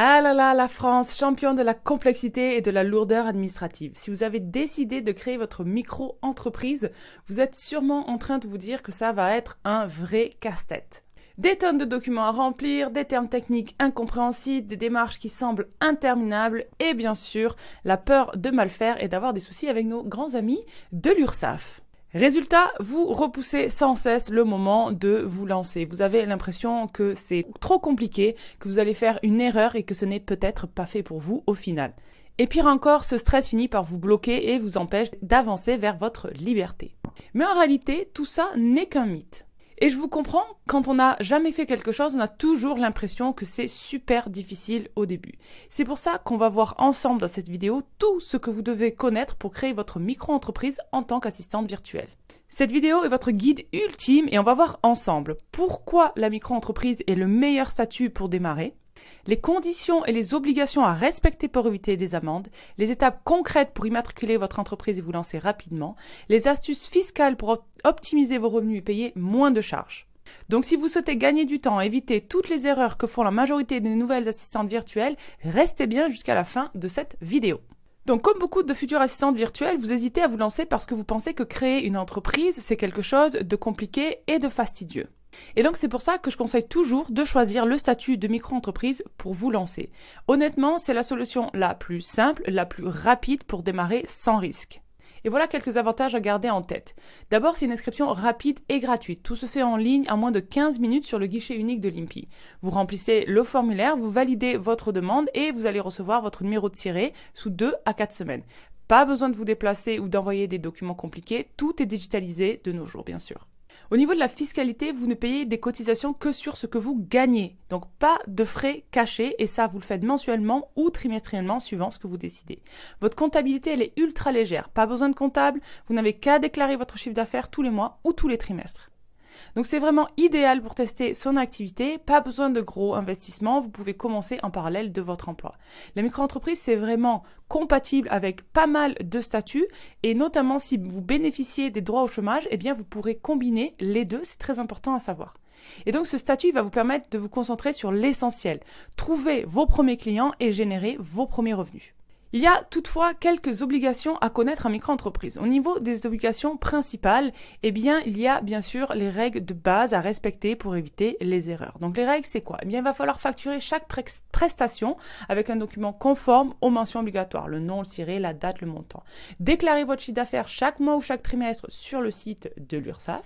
Ah là là, la France, championne de la complexité et de la lourdeur administrative. Si vous avez décidé de créer votre micro-entreprise, vous êtes sûrement en train de vous dire que ça va être un vrai casse-tête. Des tonnes de documents à remplir, des termes techniques incompréhensibles, des démarches qui semblent interminables et bien sûr, la peur de mal faire et d'avoir des soucis avec nos grands amis de l'URSSAF. Résultat, vous repoussez sans cesse le moment de vous lancer. Vous avez l'impression que c'est trop compliqué, que vous allez faire une erreur et que ce n'est peut-être pas fait pour vous au final. Et pire encore, ce stress finit par vous bloquer et vous empêche d'avancer vers votre liberté. Mais en réalité, tout ça n'est qu'un mythe. Et je vous comprends, quand on n'a jamais fait quelque chose, on a toujours l'impression que c'est super difficile au début. C'est pour ça qu'on va voir ensemble dans cette vidéo tout ce que vous devez connaître pour créer votre micro-entreprise en tant qu'assistante virtuelle. Cette vidéo est votre guide ultime et on va voir ensemble pourquoi la micro-entreprise est le meilleur statut pour démarrer, les conditions et les obligations à respecter pour éviter des amendes, les étapes concrètes pour immatriculer votre entreprise et vous lancer rapidement, les astuces fiscales pour optimiser vos revenus et payer moins de charges. Donc si vous souhaitez gagner du temps et éviter toutes les erreurs que font la majorité des nouvelles assistantes virtuelles, restez bien jusqu'à la fin de cette vidéo. Donc comme beaucoup de futures assistantes virtuelles, vous hésitez à vous lancer parce que vous pensez que créer une entreprise, c'est quelque chose de compliqué et de fastidieux. Et donc c'est pour ça que je conseille toujours de choisir le statut de micro-entreprise pour vous lancer. Honnêtement, c'est la solution la plus simple, la plus rapide pour démarrer sans risque. Et voilà quelques avantages à garder en tête. D'abord, c'est une inscription rapide et gratuite. Tout se fait en ligne en moins de 15 minutes sur le guichet unique de l'INPI. Vous remplissez le formulaire, vous validez votre demande et vous allez recevoir votre numéro de tiré sous 2 à 4 semaines. Pas besoin de vous déplacer ou d'envoyer des documents compliqués, tout est digitalisé de nos jours bien sûr. Au niveau de la fiscalité, vous ne payez des cotisations que sur ce que vous gagnez. Donc pas de frais cachés et ça vous le faites mensuellement ou trimestriellement suivant ce que vous décidez. Votre comptabilité elle est ultra légère, pas besoin de comptable, vous n'avez qu'à déclarer votre chiffre d'affaires tous les mois ou tous les trimestres. Donc c'est vraiment idéal pour tester son activité, pas besoin de gros investissements, vous pouvez commencer en parallèle de votre emploi. La micro-entreprise c'est vraiment compatible avec pas mal de statuts et notamment si vous bénéficiez des droits au chômage, eh bien vous pourrez combiner les deux, c'est très important à savoir. Et donc ce statut va vous permettre de vous concentrer sur l'essentiel, trouver vos premiers clients et générer vos premiers revenus. Il y a toutefois quelques obligations à connaître en micro-entreprise. Au niveau des obligations principales, eh bien, il y a bien sûr les règles de base à respecter pour éviter les erreurs. Donc les règles, c'est quoi? Eh bien, il va falloir facturer chaque prestation avec un document conforme aux mentions obligatoires, le nom, le tiré, la date, le montant. Déclarer votre chiffre d'affaires chaque mois ou chaque trimestre sur le site de l'URSSAF.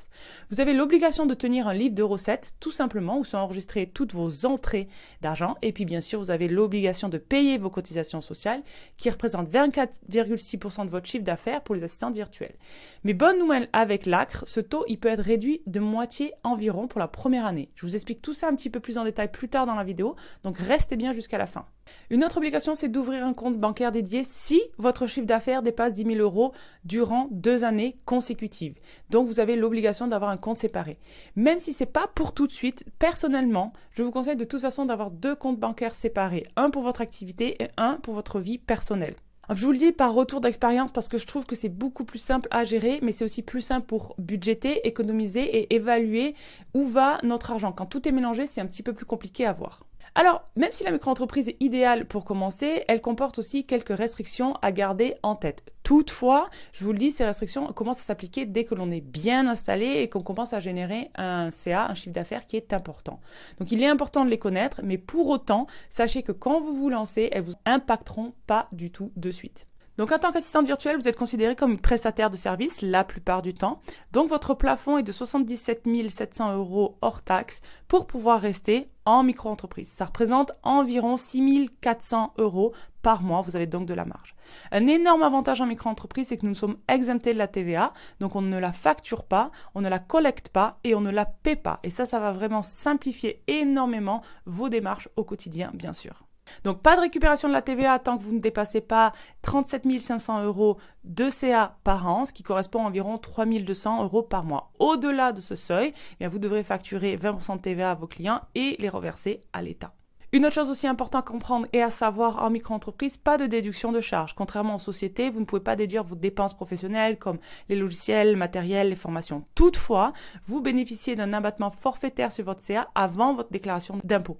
Vous avez l'obligation de tenir un livre de recettes, tout simplement, où sont enregistrées toutes vos entrées d'argent. Et puis, bien sûr, vous avez l'obligation de payer vos cotisations sociales, qui représente 24,6% de votre chiffre d'affaires pour les assistantes virtuelles. Mais bonne nouvelle avec l'ACRE, ce taux il peut être réduit de moitié environ pour la première année. Je vous explique tout ça un petit peu plus en détail plus tard dans la vidéo, donc restez bien jusqu'à la fin. Une autre obligation, c'est d'ouvrir un compte bancaire dédié si votre chiffre d'affaires dépasse 10 000 € durant 2 années consécutives. Donc, vous avez l'obligation d'avoir un compte séparé. Même si ce n'est pas pour tout de suite, personnellement, je vous conseille de toute façon d'avoir 2 comptes bancaires séparés. Un pour votre activité et un pour votre vie personnelle. Je vous le dis par retour d'expérience parce que je trouve que c'est beaucoup plus simple à gérer, mais c'est aussi plus simple pour budgéter, économiser et évaluer où va notre argent. Quand tout est mélangé, c'est un petit peu plus compliqué à voir. Alors, même si la micro-entreprise est idéale pour commencer, elle comporte aussi quelques restrictions à garder en tête. Toutefois, je vous le dis, ces restrictions commencent à s'appliquer dès que l'on est bien installé et qu'on commence à générer un CA, un chiffre d'affaires qui est important. Donc, il est important de les connaître, mais pour autant, sachez que quand vous vous lancez, elles vous impacteront pas du tout de suite. Donc, en tant qu'assistante virtuelle, vous êtes considéré comme prestataire de service la plupart du temps. Donc, votre plafond est de 77 700 € hors taxe pour pouvoir rester en micro-entreprise. Ça représente environ 6 400 € par mois. Vous avez donc de la marge. Un énorme avantage en micro-entreprise, c'est que nous sommes exemptés de la TVA. Donc, on ne la facture pas, on ne la collecte pas et on ne la paie pas. Et ça va vraiment simplifier énormément vos démarches au quotidien, bien sûr. Donc, pas de récupération de la TVA tant que vous ne dépassez pas 37 500 € de CA par an, ce qui correspond à environ 3 200 € par mois. Au-delà de ce seuil, eh bien, vous devrez facturer 20% de TVA à vos clients et les reverser à l'État. Une autre chose aussi importante à comprendre et à savoir en micro-entreprise, pas de déduction de charges. Contrairement aux sociétés, vous ne pouvez pas déduire vos dépenses professionnelles comme les logiciels, le matériel, les formations. Toutefois, vous bénéficiez d'un abattement forfaitaire sur votre CA avant votre déclaration d'impôt.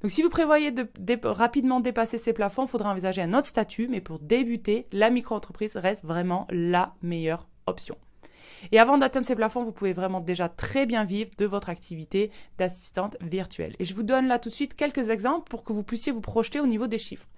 Donc si vous prévoyez de rapidement dépasser ces plafonds, il faudra envisager un autre statut, mais pour débuter, la micro-entreprise reste vraiment la meilleure option. Et avant d'atteindre ces plafonds, vous pouvez vraiment déjà très bien vivre de votre activité d'assistante virtuelle. Et je vous donne là tout de suite quelques exemples pour que vous puissiez vous projeter au niveau des chiffres.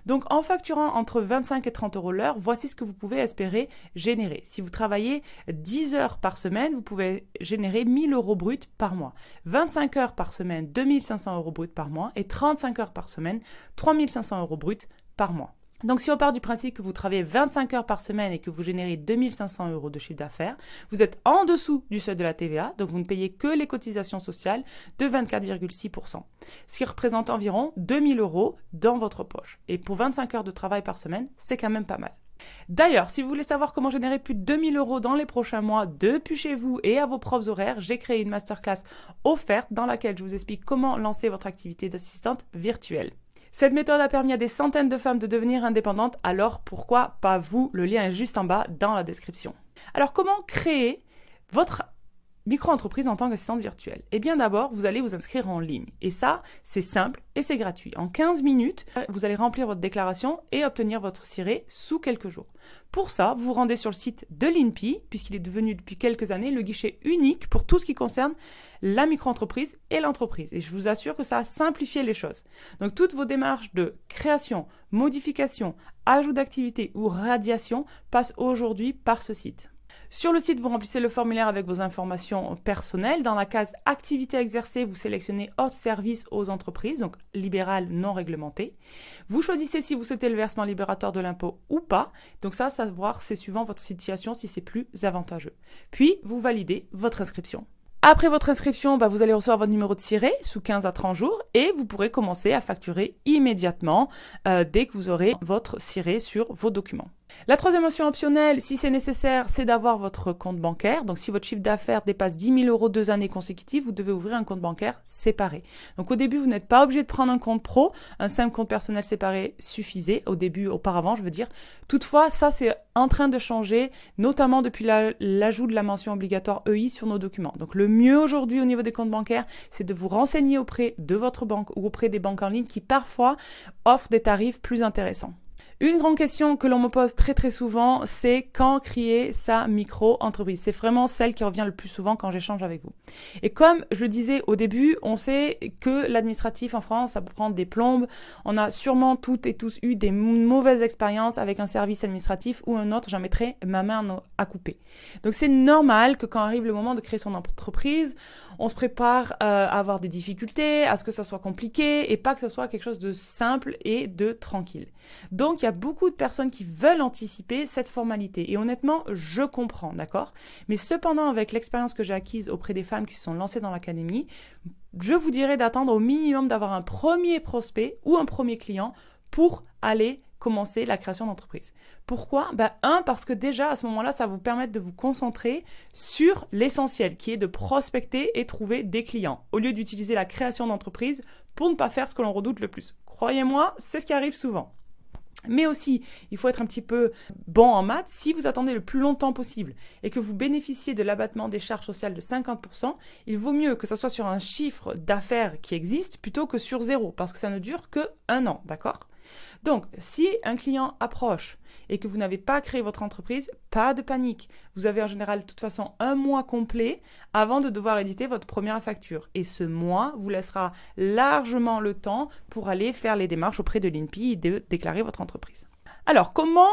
Donc en facturant entre 25 et 30 euros l'heure, voici ce que vous pouvez espérer générer. Si vous travaillez 10 heures par semaine, vous pouvez générer 1000 euros bruts par mois. 25 heures par semaine, 2500 euros bruts par mois. Et 35 heures par semaine, 3500 euros bruts par mois. Donc si on part du principe que vous travaillez 25 heures par semaine et que vous générez 2500 euros de chiffre d'affaires, vous êtes en dessous du seuil de la TVA, donc vous ne payez que les cotisations sociales de 24,6%, ce qui représente environ 2000 euros dans votre poche. Et pour 25 heures de travail par semaine, c'est quand même pas mal. D'ailleurs, si vous voulez savoir comment générer plus de 2000 euros dans les prochains mois depuis chez vous et à vos propres horaires, j'ai créé une masterclass offerte dans laquelle je vous explique comment lancer votre activité d'assistante virtuelle. Cette méthode a permis à des centaines de femmes de devenir indépendantes, alors pourquoi pas vous? Le lien est juste en bas dans la description. Alors comment créer votre micro-entreprise en tant qu'assistante virtuelle? Eh bien d'abord, vous allez vous inscrire en ligne. Et ça, c'est simple et c'est gratuit. En 15 minutes, vous allez remplir votre déclaration et obtenir votre ciré sous quelques jours. Pour ça, vous vous rendez sur le site de l'INPI, puisqu'il est devenu depuis quelques années le guichet unique pour tout ce qui concerne la micro-entreprise et l'entreprise. Et je vous assure que ça a simplifié les choses. Donc toutes vos démarches de création, modification, ajout d'activité ou radiation passent aujourd'hui par ce site. Sur le site, vous remplissez le formulaire avec vos informations personnelles. Dans la case « Activité exercée », vous sélectionnez « Autres services aux entreprises », donc libéral non réglementé. Vous choisissez si vous souhaitez le versement libératoire de l'impôt ou pas. Donc ça, savoir, c'est suivant votre situation si c'est plus avantageux. Puis, vous validez votre inscription. Après votre inscription, vous allez recevoir votre numéro de ciré sous 15 à 30 jours et vous pourrez commencer à facturer immédiatement dès que vous aurez votre ciré sur vos documents. La troisième option optionnelle, si c'est nécessaire, c'est d'avoir votre compte bancaire. Donc, si votre chiffre d'affaires dépasse 10 000 euros 2 années consécutives, vous devez ouvrir un compte bancaire séparé. Donc, au début, vous n'êtes pas obligé de prendre un compte pro. Un simple compte personnel séparé suffisait. Auparavant, je veux dire. Toutefois, ça, c'est en train de changer, notamment depuis l'ajout de la mention obligatoire EI sur nos documents. Donc, le mieux aujourd'hui au niveau des comptes bancaires, c'est de vous renseigner auprès de votre banque ou auprès des banques en ligne qui parfois offrent des tarifs plus intéressants. Une grande question que l'on me pose très souvent, c'est quand créer sa micro-entreprise. C'est vraiment celle qui revient le plus souvent quand j'échange avec vous. Et comme je le disais au début, on sait que l'administratif en France, ça peut prendre des plombes. On a sûrement toutes et tous eu des mauvaises expériences avec un service administratif ou un autre. J'en mettrai ma main à couper. Donc c'est normal que quand arrive le moment de créer son entreprise, on se prépare à avoir des difficultés, à ce que ça soit compliqué et pas que ça soit quelque chose de simple et de tranquille. Donc, il y a beaucoup de personnes qui veulent anticiper cette formalité. Et honnêtement, je comprends, d'accord? Mais cependant, avec l'expérience que j'ai acquise auprès des femmes qui se sont lancées dans l'académie, je vous dirais d'attendre au minimum d'avoir un premier prospect ou un premier client pour aller commencer la création d'entreprise. Pourquoi? Parce que déjà, à ce moment-là, ça va vous permettre de vous concentrer sur l'essentiel, qui est de prospecter et trouver des clients, au lieu d'utiliser la création d'entreprise pour ne pas faire ce que l'on redoute le plus. Croyez-moi, c'est ce qui arrive souvent. Mais aussi, il faut être un petit peu bon en maths. Si vous attendez le plus longtemps possible et que vous bénéficiez de l'abattement des charges sociales de 50%, il vaut mieux que ça soit sur un chiffre d'affaires qui existe plutôt que sur 0, parce que ça ne dure que 1 an, d'accord? Donc, si un client approche et que vous n'avez pas créé votre entreprise, pas de panique. Vous avez en général de toute façon 1 mois complet avant de devoir éditer votre première facture. Et ce mois vous laissera largement le temps pour aller faire les démarches auprès de l'INPI et de déclarer votre entreprise. Alors, comment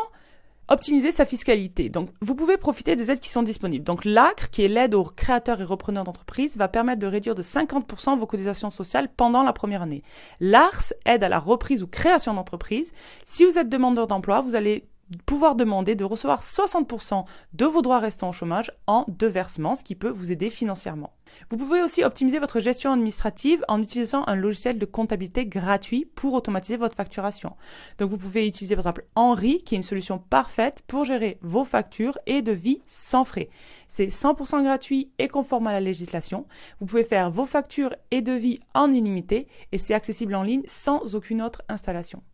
optimiser sa fiscalité? Donc, vous pouvez profiter des aides qui sont disponibles. Donc, l'ACRE, qui est l'aide aux créateurs et repreneurs d'entreprise, va permettre de réduire de 50% vos cotisations sociales pendant la première année. L'ARS aide à la reprise ou création d'entreprise. Si vous êtes demandeur d'emploi, vous allez pouvoir demander de recevoir 60% de vos droits restants au chômage en 2 versements, ce qui peut vous aider financièrement. Vous pouvez aussi optimiser votre gestion administrative en utilisant un logiciel de comptabilité gratuit pour automatiser votre facturation. Donc vous pouvez utiliser par exemple Henri, qui est une solution parfaite pour gérer vos factures et devis sans frais. C'est 100% gratuit et conforme à la législation. Vous pouvez faire vos factures et devis en illimité et c'est accessible en ligne sans aucune autre installation.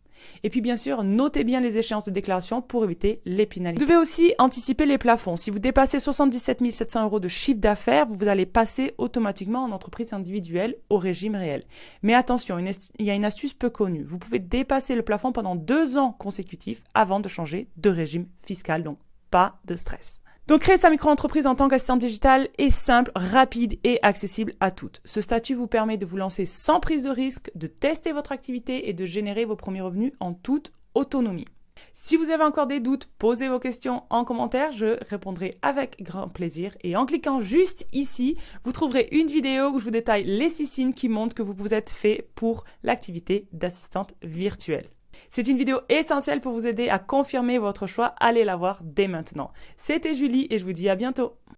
Et puis bien sûr, notez bien les échéances de déclaration pour éviter les pénalités. Vous devez aussi anticiper les plafonds. Si vous dépassez 77 700 € de chiffre d'affaires, vous allez passer automatiquement en entreprise individuelle au régime réel. Mais attention, il y a une astuce peu connue. Vous pouvez dépasser le plafond pendant 2 ans consécutifs avant de changer de régime fiscal, donc pas de stress. Donc, créer sa micro-entreprise en tant qu'assistante digitale est simple, rapide et accessible à toutes. Ce statut vous permet de vous lancer sans prise de risque, de tester votre activité et de générer vos premiers revenus en toute autonomie. Si vous avez encore des doutes, posez vos questions en commentaire, je répondrai avec grand plaisir. Et en cliquant juste ici, vous trouverez une vidéo où je vous détaille les 6 signes qui montrent que vous êtes fait pour l'activité d'assistante virtuelle. C'est une vidéo essentielle pour vous aider à confirmer votre choix. Allez la voir dès maintenant. C'était Julie et je vous dis à bientôt.